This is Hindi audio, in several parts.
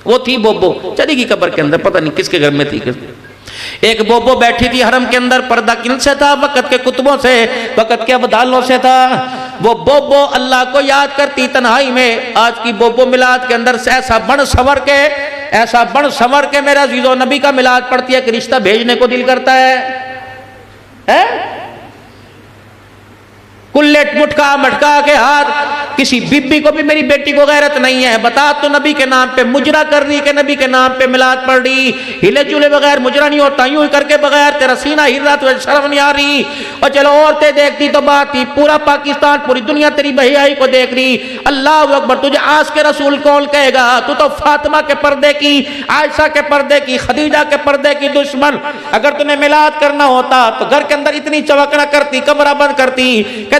वो थी बोबो, चली गई कब्र के अंदर, पता नहीं किसके घर में थी। एक बोबो बैठी थी हरम के अंदर, पर्दा किन से था? वक़्त के कुतुबों से, वक़्त के अब्दालों से था। वो बोबो अल्लाह को याद करती तन्हाई में। आज की बोबो मिलाद के अंदर से ऐसा बन सवर के मेरा अजीज़ो नबी का मिलाद पढ़ती है कि रिश्ता भेजने को दिल करता है? कुल्ले मुटका मटका के हाथ। किसी बीबी को भी मेरी बेटी को गैरत नहीं है, बता तो नबी के नाम पे मुजरा कर रही के नबी के नाम पे मिलाद पढ़ रही। हिले जुले बगैर मुजरा नहीं होता, यूं करके बगैर तेरा सीना हिल रहा, तुझे शर्म नहीं आ रही? और चलो औरतें देखती तो बात थी, पूरा पाकिस्तान पूरी दुनिया तेरी बहियाई को देख रही। अल्लाह अकबर, तुझे आस के रसूल कौन कहेगा? तू तो फातिमा के पर्दे की, आयशा के पर्दे की, खदीजा के पर्दे की दुश्मन। अगर तुम्हें मिलाद करना होता तो घर के अंदर इतनी चवकना करती, कमरा बंद करती,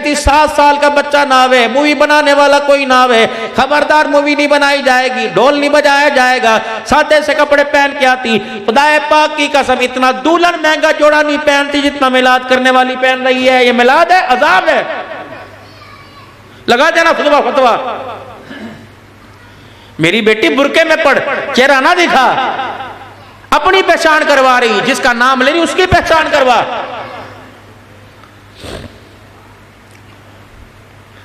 7 साल का बच्चा ना आवे, मूवी बनाने वाला कोई ना आवे, खबरदार मूवी नहीं बनाई जाएगी, ढोल नहीं बजाया जाएगा, सादे से कपड़े पहन के आती। खुदाए पाक की कसम, इतना दुल्हन महंगा जोड़ा नहीं पहनती जितना मिलाद करने वाली पहन रही है। ये मिलाद है, अजाब है। लगा देना फतवा। मेरी बेटी बुरके में पढ़, चेहरा ना दिखा, अपनी पहचान करवा रही, जिसका नाम ले रही उसकी पहचान करवा।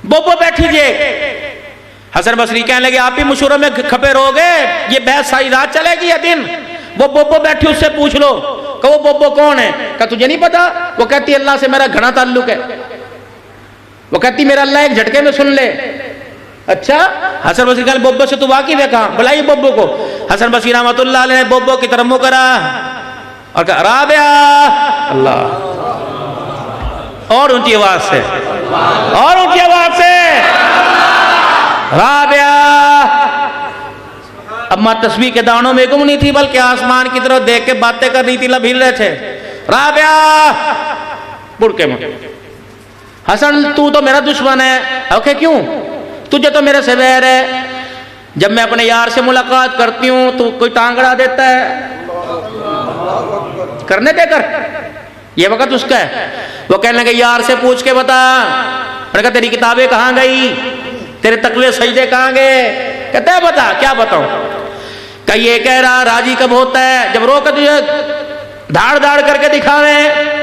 बोबो बैठी जे, हसन बसरी कहने लगे आप ही मशूरों में खपे रहोगे, ये बहस सारी रात चलेगी या दिन? वो बोबो बैठी, उससे पूछ लो कि वो बोबो कौन है? क्या तुझे नहीं पता? वो कहती अल्लाह से मेरा घना ताल्लुक है। वो कहती मेरा अल्लाह एक झटके में सुन ले। अच्छा, हसन बसरी कहने बोबो से तू वाकिफ है? कहां? बुलाइए बोबो को। हसन बसरी रहमतुल्लाह अलैह ने बोबो की तरफ मुंह करा और कहा राबिया। अल्लाह, और ऊंची आवाज से, और ऊंची आवाज से, राबिया। अब मां तस्बीह के दानों में गुम नहीं थी, बल्कि आसमान की तरफ देख के बातें कर रही थी, लब हिल रहे थे। राबिया, बुड़के में। हसन तू तो मेरा दुश्मन है। ओके, क्यों? तुझे तो मेरे से वैर है। जब मैं अपने यार से मुलाकात करती हूं तो कोई टांगड़ा देता है, करने दे कर, ये वक्त उसका है। वो कहने लगे यार से पूछ के बता। मैंने कहा तेरी किताबें कहाँ गई, तेरे तकवे सजदे कहाँ गए? कहते हैं बता। क्या बताऊं? क्या ये कह रहा राजी कब होता है? जब रो कर तुझे धाड़ धाड़ करके दिखावे।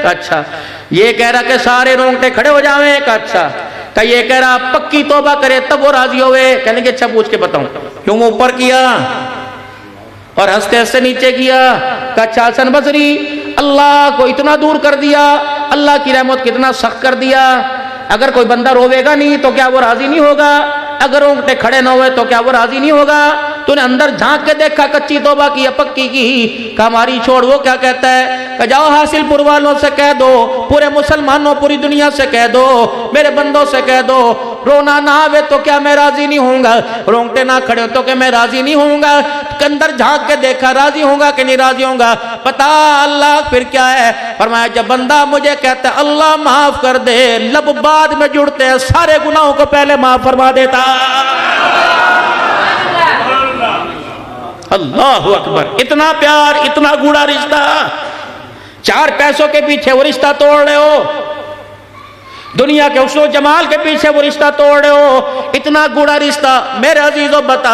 अच्छा, ये कह रहा कि सारे रोंगटे खड़े हो जावे। अच्छा, क्या ये कह रहा पक्की तौबा करे तब वो राजी होवे? कहने के अच्छा पूछ के बताऊं। क्यों वो ऊपर किया और हंसते हंसते नीचे किया? अच्छा हसन बसरी, अल्लाह को इतना दूर कर दिया, अल्लाह की रहमत कितना सख्त कर दिया। अगर कोई बंदा रोवेगा नहीं तो क्या वो राजी नहीं होगा? अगर रोंगटे खड़े न हुए तो क्या वो राजी नहीं होगा? तूने अंदर झांक के देखा कच्ची तौबा की या पक्की की? हमारी छोड़। वो क्या कहता है कि जाओ हासिलपुर वालों से कह दो, पूरे मुसलमानों, पूरी दुनिया से कह दो, मेरे बंदों से कह दो, रोना ना आवे तो क्या मैं राजी नहीं होऊंगा? रोंगटे ना खड़े हो तो क्या मैं राजी नहीं होऊंगा? अंदर झांक के देखा, राजी होगा कि नहीं राजी होगा? पता अल्लाह फिर क्या है? फरमाया जब बंदा मुझे कहता है अल्लाह माफ कर दे, लब बाद में जुड़ते हैं, सारे गुनाहों को पहले माफ फरमा देता। अल्लाह अकबर। इतना प्यार, इतना गूढ़ा रिश्ता, 4 पैसों के पीछे वो रिश्ता तोड़ रहे हो, दुनिया के हुस्न जमाल के पीछे वो रिश्ता तोड़ रहे हो, इतना गूढ़ा रिश्ता। मेरे अजीजों बता,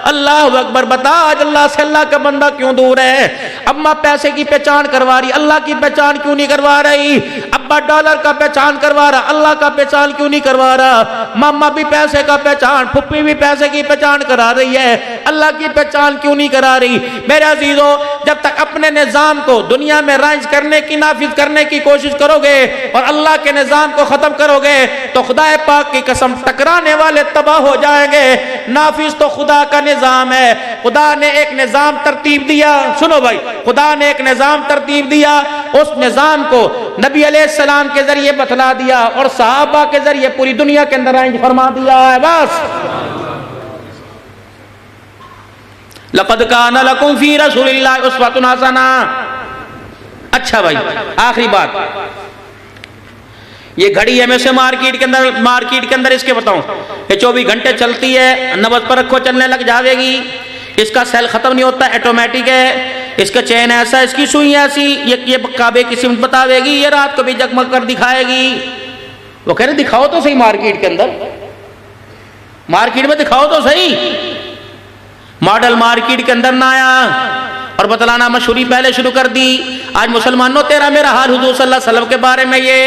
अल्लाह अकबर, बता आज अल्लाह से अल्लाह का बंदा क्यों दूर है? अम्मा पैसे की पहचान करवा रही, अल्लाह की पहचान क्यों नहीं करवा रही? अब्बा डॉलर का पहचान करवा रहा, अल्लाह का पहचान क्यों नहीं करवा रहा? मामा भी पैसे का पहचान, फुप्पी भी पैसे की पहचान करा रही है, अल्लाह की पहचान क्यों नहीं करा रही? मेरे अजीजों, जब तक अपने निजाम को दुनिया में राइज करने की, नाफिज करने की कोशिश करोगे और अल्लाह के निजाम को खत्म करोगे तो खुदा पाक की कसम टकराने वाले तबाह हो जाएंगे। नाफिज तो खुदा का निजाम है। खुदा ने एक निजाम तरतीब दिया, सुनो भाई, खुदा ने एक निजाम तरतीब दिया, उस निजाम को नबी अलैहिस्सलाम के जरिए बतला दिया और सहाबा के जरिए पूरी दुनिया के अंदर आइंज फरमा दिया है। बस लक़द काना लकुम फी रसूलिल्लाहि उस्वतुन हसना। अच्छा भाई, आखिरी बात, ये घड़ी है, मैं से मार्केट के अंदर इसके बताऊं, ये 24 घंटे चलती है, नबज पर रखो चलने लग जाएगी, इसका सेल खत्म नहीं होता, ऑटोमेटिक है, इसका चैन ऐसा, इसकी सुई ऐसी, ये काबे की सिमत बतावेगी, ये रात को भी जगमग कर दिखाएगी। वो कह रहे दिखाओ तो सही, मार्केट के अंदर, मार्केट में दिखाओ तो सही। मॉडल मार्केट के अंदर ना आया और बतलाना मशहूरी पहले शुरू कर दी। आज मुसलमानों तेरा मेरा हाल हुजूर सल्लल्लाहु अलैहि वसल्लम के बारे में ये,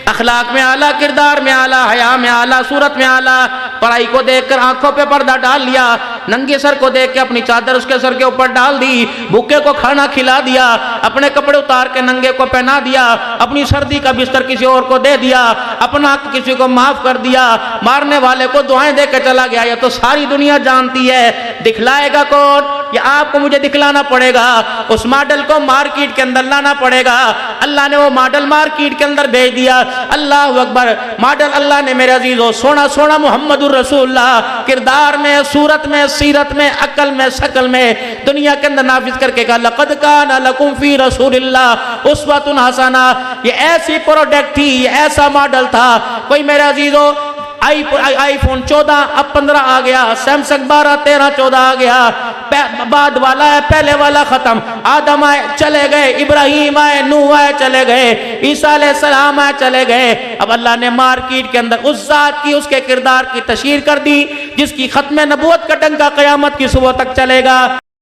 अखलाक में आला, किरदार में आला, हया में आला, सूरत में आला, पढ़ाई को देखकर आंखों पे पर्दा डाल लिया, नंगे सर को देख के अपनी चादर उसके सर के ऊपर डाल दी, भूखे को खाना खिला दिया, अपने कपड़े उतार के नंगे को पहना दिया, अपनी सर्दी का बिस्तर किसी और को दे दिया, अपना हक किसी को माफ कर दिया, मारने वाले को दुआएं दे के चला गया। ये तो सारी दुनिया जानती है। दिखलाएगा कौन? ये आपको मुझे दिखलाना पड़ेगा। उस मॉडल को मार्केट के अंदर लाना पड़ेगा। अल्लाह ने वो मॉडल मार्केट के अंदर भेज दिया। अल्लाह अकबर। मॉडल अल्लाह ने मेरे अजीजों सोना सोना मुहम्मदुर रसूलुल्लाह किरदार में, सूरत में, सीरत में, अकल में, शकल में दुनिया के अंदर नाफिज करके कहा लक़द काना लकुम फी रसूलिल्लाह उस्वतुन हसना। ये ऐसी प्रोडक्ट थी, ये ऐसा मॉडल था। कोई मेरे अजीजों आईफोन 14 अब 15 आ गया, सैमसंग 12 13 14 आ गया, बाद वाला है, पहले वाला खत्म। आदम आए चले गए, इब्राहिम आए, नूह आए चले गए, ईसा अलैहिस्सलाम आए चले गए। अब अल्लाह ने मार्केट के अंदर उस जात की, उसके किरदार की तशहीर कर दी जिसकी खत्म नबूवत का डंका क़यामत की सुबह तक चलेगा।